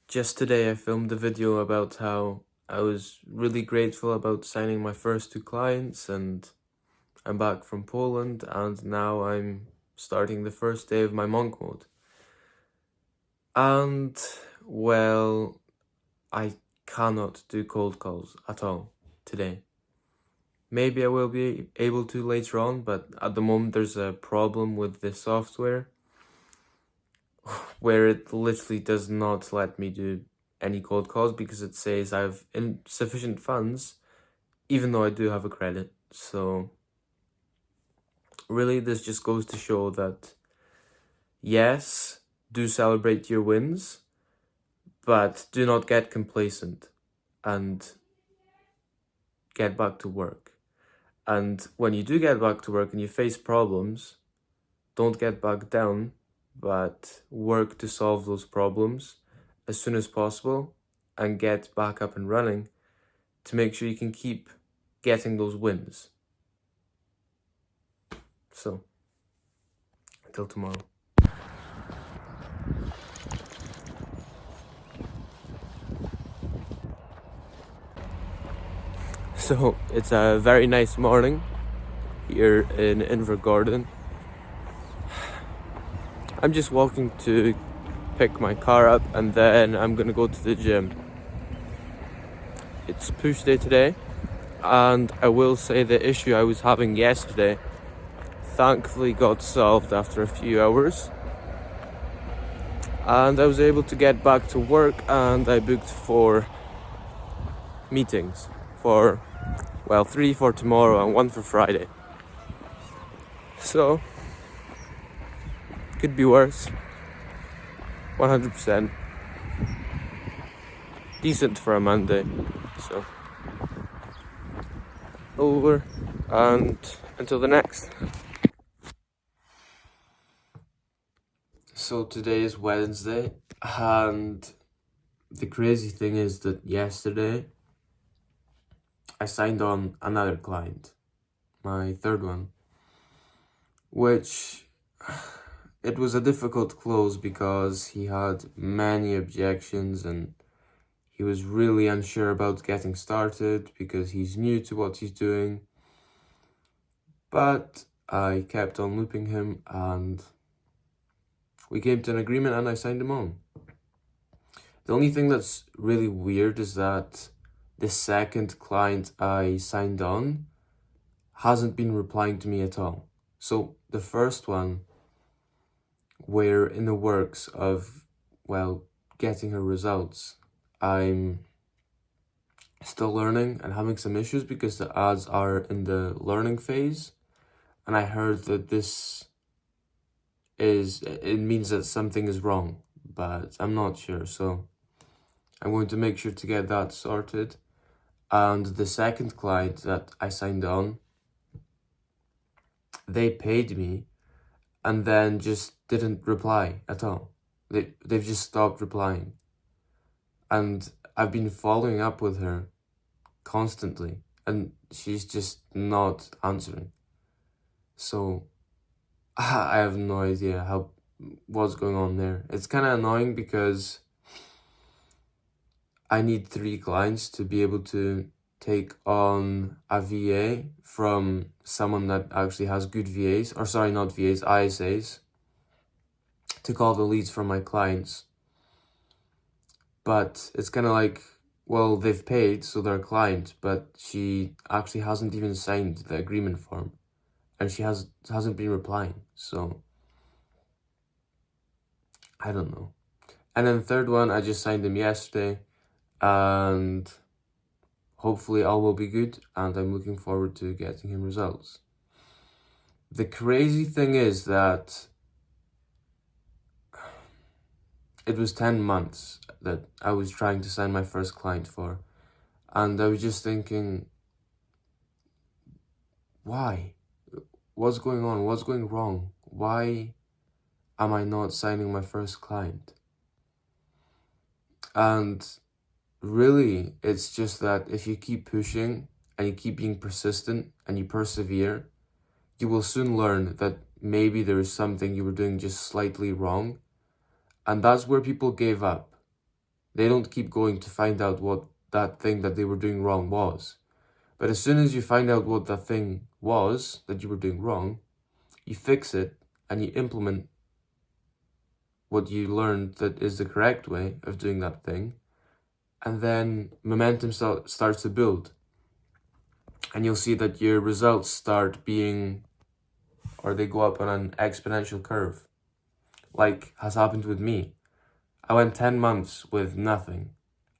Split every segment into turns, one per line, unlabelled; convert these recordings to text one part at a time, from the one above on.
Just today I filmed a video about how I was really grateful about signing my first two clients, and I'm back from Poland, and now I'm starting the first day of my monk mode. And, well, I cannot do cold calls at all today. Maybe I will be able to later on, but at the moment there's a problem with the software where it literally does not let me do any cold calls because it says I have insufficient funds, even though I do have a credit. So really, this just goes to show that yes, do celebrate your wins, but do not get complacent and get back to work. And when you do get back to work and you face problems, don't get back down, but work to solve those problems as soon as possible and get back up and running to make sure you can keep getting those wins. So, until tomorrow. So, it's a very nice morning here in Invergordon. I'm just walking to pick my car up and then I'm gonna go to the gym. It's push day today, and I will say the issue I was having yesterday thankfully got solved after a few hours. And I was able to get back to work, and I booked 4 meetings for, 3 for tomorrow and 1 for Friday. So, could be worse. 100%. Decent for a Monday. So, over and until the next. So today is Wednesday, and the crazy thing is that yesterday I signed on another client, my third one, which it was a difficult close because he had many objections and he was really unsure about getting started because he's new to what he's doing. But I kept on looping him and we came to an agreement and I signed him on. The only thing that's really weird is that the second client I signed on hasn't been replying to me at all. So the first one, we're in the works of, getting her results. I'm still learning and having some issues because the ads are in the learning phase. And I heard that it means that something is wrong, but I'm not sure. So I'm going to make sure to get that sorted. And the second client that I signed on, they paid me and then just didn't reply at all. They've just stopped replying. And I've been following up with her constantly and she's just not answering. So I have no idea what's going on there. It's kind of annoying because I need 3 clients to be able to take on a VA from someone that actually has good VAs, or sorry, not VAs, ISAs, to call the leads from my clients. But it's kind of like, they've paid, so they're a client, but she actually hasn't even signed the agreement form, and she hasn't been replying, so I don't know. And then the third one, I just signed him yesterday, and hopefully all will be good, and I'm looking forward to getting him results. The crazy thing is that it was 10 months that I was trying to sign my first client for, and I was just thinking, why? What's going on? What's going wrong? Why am I not signing my first client? And really, it's just that if you keep pushing and you keep being persistent and you persevere, you will soon learn that maybe there is something you were doing just slightly wrong. And that's where people gave up. they don't keep going to find out what that thing that they were doing wrong was. But as soon as you find out what that thing was that you were doing wrong, you fix it and you implement what you learned that is the correct way of doing that thing, and then momentum starts to build. And you'll see that your results start being, or they go up on an exponential curve, like has happened with me. I went 10 months with nothing,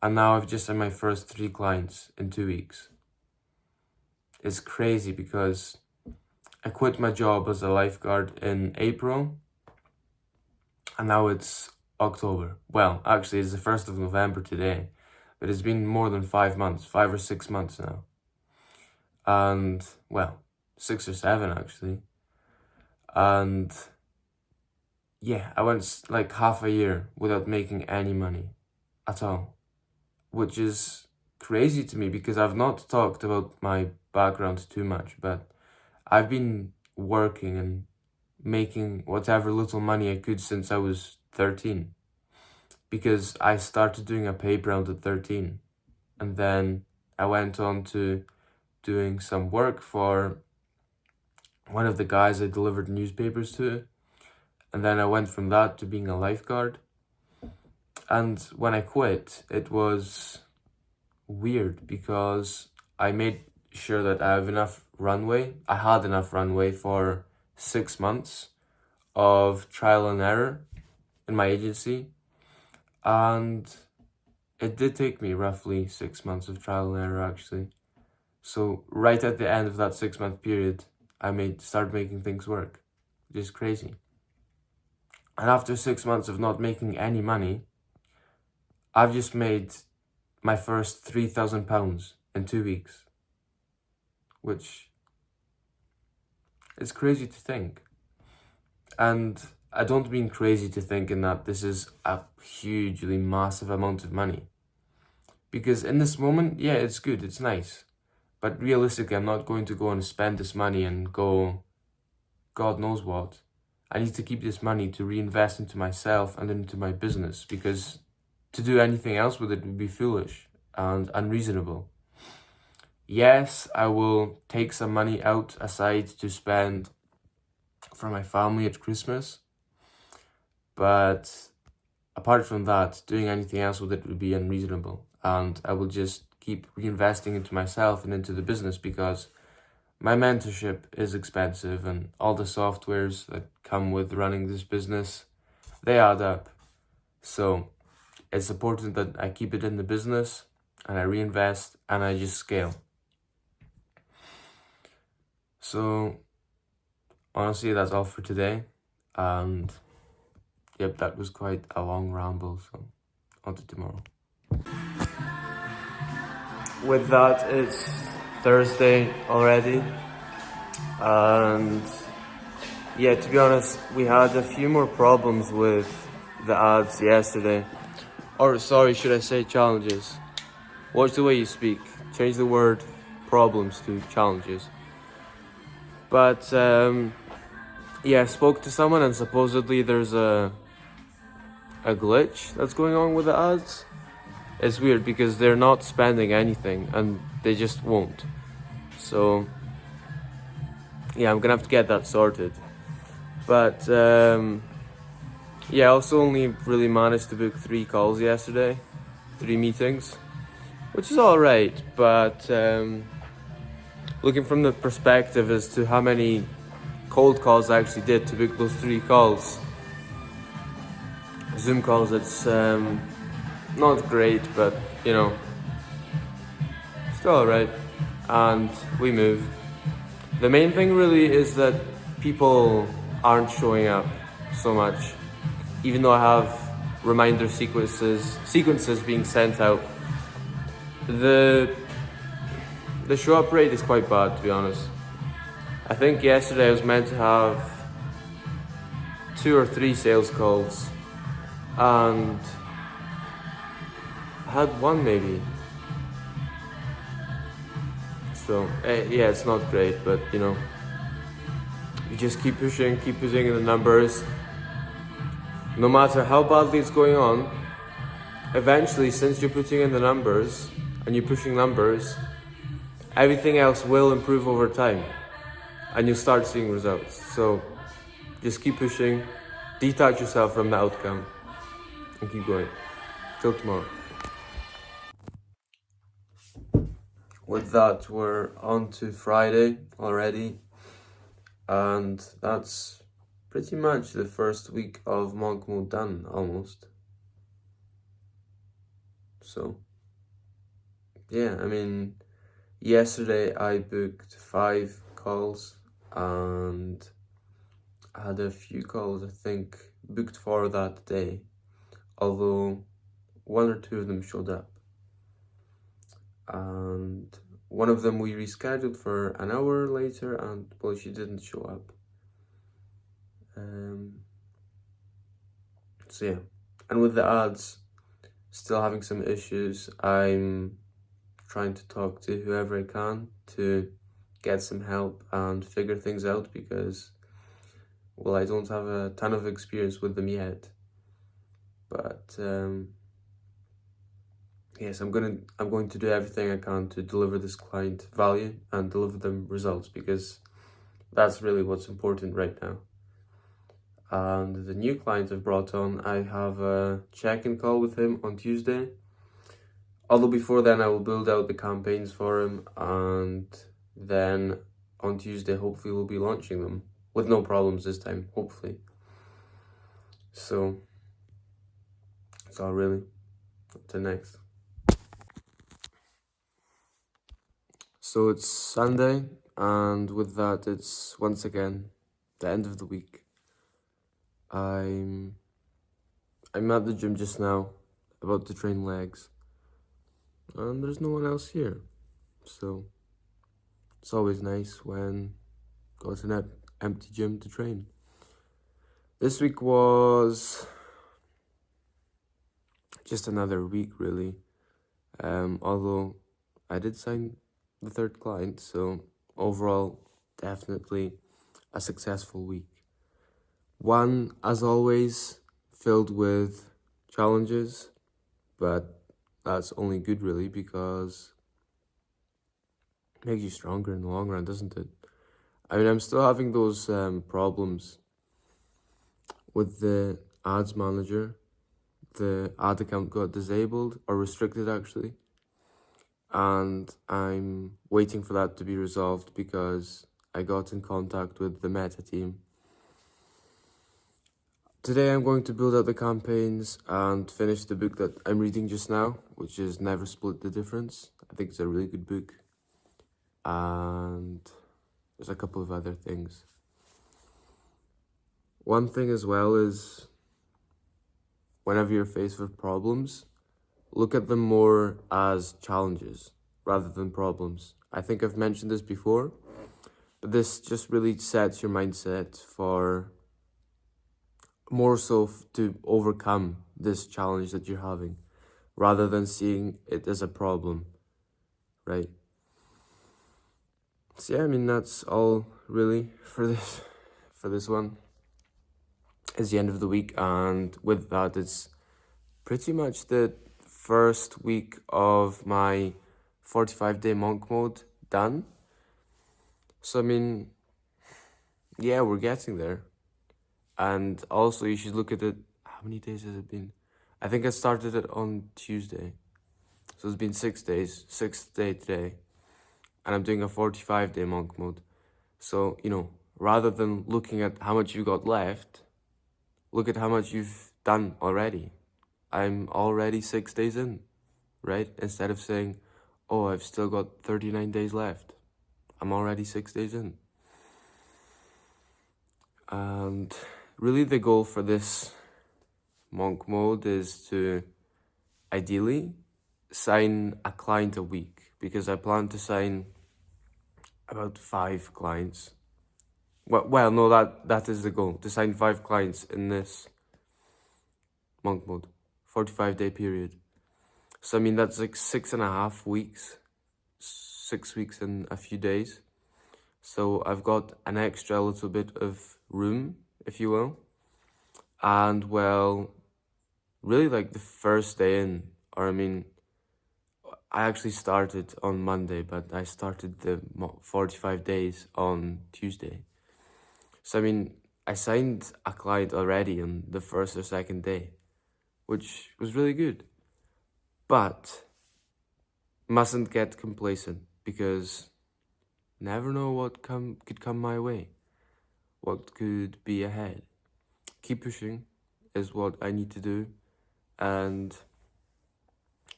and now I've just had my first 3 clients in 2 weeks. It's crazy because I quit my job as a lifeguard in April, and now it's October. Well, actually, it's the 1st of November today, but it's been more than 5 months, 5 or 6 months now. And, well, 6 or 7 actually. And yeah, I went like half a year without making any money at all, which is crazy to me because I've not talked about my background too much, but I've been working and making whatever little money I could since I was 13, because I started doing a paper round at 13, and then I went on to doing some work for one of the guys I delivered newspapers to, and then I went from that to being a lifeguard. And when I quit, it was weird because I made sure that I have enough runway. I had enough runway for 6 months of trial and error in my agency, and it did take me roughly 6 months of trial and error actually. So right at the end of that 6-month period, I started making things work, which is crazy. And after 6 months of not making any money, I've just made my first £3,000 in 2 weeks, which is crazy to think. And I don't mean crazy to think in that this is a hugely massive amount of money. Because in this moment, yeah, it's good, it's nice. But realistically, I'm not going to go and spend this money and go God knows what. I need to keep this money to reinvest into myself and into my business, because to do anything else with it would be foolish and unreasonable. Yes, I will take some money out aside to spend for my family at Christmas, but apart from that, doing anything else with it would be unreasonable, and I will just keep reinvesting into myself and into the business, because my mentorship is expensive and all the softwares that come with running this business, they add up. So it's important that I keep it in the business and I reinvest and I just scale. So honestly, that's all for today. And yep, that was quite a long ramble, so on to tomorrow. With that, it's Thursday already, and yeah, to be honest, we had a few more problems with the ads yesterday. Or sorry, should I say challenges? Watch the way you speak. Change the word problems to challenges. But yeah, I spoke to someone and supposedly there's a glitch that's going on with the ads. It's weird because they're not spending anything and they just won't. So yeah, I'm gonna have to get that sorted. But yeah, I also only really managed to book 3 calls yesterday, 3 meetings, which is alright, but looking from the perspective as to how many cold calls I actually did to book those 3 calls, Zoom calls, it's not great, but you know, still alright, and we move. The main thing really is that people aren't showing up so much, even though I have reminder sequences being sent out. The show up rate is quite bad, to be honest. I think yesterday I was meant to have 2 or 3 sales calls, and I had 1 maybe. So yeah, it's not great, but you know, you just keep pushing in the numbers. No matter how badly it's going on, eventually, since you're putting in the numbers and you're pushing numbers, everything else will improve over time and you'll start seeing results. So just keep pushing, detach yourself from the outcome, and keep going. Till tomorrow. With that, we're on to Friday already, and that's pretty much the first week of monk mode done, almost. So, yeah, I mean, yesterday I booked 5 calls, and I had a few calls, I think, booked for that day, although 1 or 2 of them showed up. And one of them we rescheduled for an hour later, and well, she didn't show up. So yeah, and with the ads, still having some issues. I'm trying to talk to whoever I can to get some help and figure things out because, well, I don't have a ton of experience with them yet. But yes, I'm going to do everything I can to deliver this client value and deliver them results, because that's really what's important right now. And the new client I've brought on, I have a check-in call with him on Tuesday. Although before then I will build out the campaigns for him, and then on Tuesday hopefully we'll be launching them with no problems this time, hopefully. So that's all really. Up to next. So it's Sunday, and with that it's once again the end of the week. I'm at the gym just now, about to train legs, and there's no one else here, so it's always nice when got an empty gym to train. This week was just another week, really. Although I did sign the 3rd client, so overall, definitely a successful week. One, as always, filled with challenges, but that's only good, really, because it makes you stronger in the long run, doesn't it? I mean, I'm still having those problems with the ads manager. The ad account got disabled, or restricted actually, and I'm waiting for that to be resolved because I got in contact with the Meta team. Today I'm going to build out the campaigns and finish the book that I'm reading just now, which is Never Split the Difference. I think it's a really good book, and there's a couple of other things. One thing as well is, whenever you're faced with problems, look at them more as challenges rather than problems. I think I've mentioned this before, but this just really sets your mindset for more so to overcome this challenge that you're having, rather than seeing it as a problem, right? So yeah, I mean, that's all really for this one. It's the end of the week, and with that, it's pretty much the first week of my 45-day monk mode done. So I mean, yeah, we're getting there. And also you should look at it, how many days has it been? I think I started it on Tuesday. So it's been 6 days, 6th day today. And I'm doing a 45-day monk mode. So, you know, rather than looking at how much you got left, look at how much you've done already. I'm already 6 days in, right? Instead of saying, oh, I've still got 39 days left. I'm already 6 days in. And really the goal for this monk mode is to ideally sign a client a week, because I plan to sign about 5 clients. Well, no, that is the goal, to sign 5 clients in this monk mode, 45-day period. So I mean, that's like 6.5 weeks, 6 weeks and a few days. So I've got an extra little bit of room, if you will. And well, really like the first day in, or I mean, I actually started on Monday, but I started the 45 days on Tuesday. So I mean, I signed a client already on the first or second day, which was really good. But mustn't get complacent because never know what could come my way, what could be ahead. Keep pushing is what I need to do, and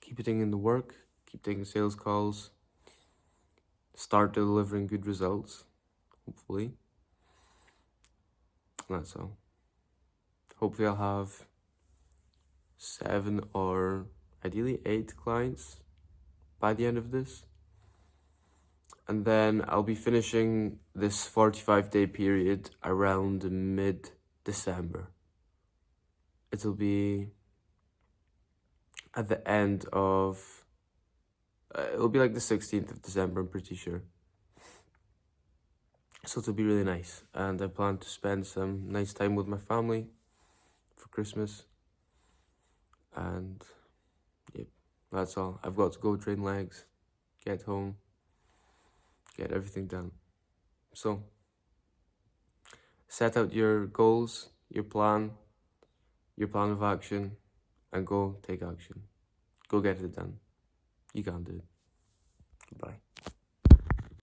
keep putting in the work, keep taking sales calls, start delivering good results, hopefully. That's all. Hopefully I'll have 7 or ideally 8 clients by the end of this. And then I'll be finishing this 45-day period around mid-December. It'll be at the end of... it'll be like the 16th of December, I'm pretty sure. So it'll be really nice. And I plan to spend some nice time with my family for Christmas. And yep, that's all. I've got to go train legs, get home, get everything done. So, set out your goals, your plan of action, and go take action. Go get it done. You can do it. Goodbye.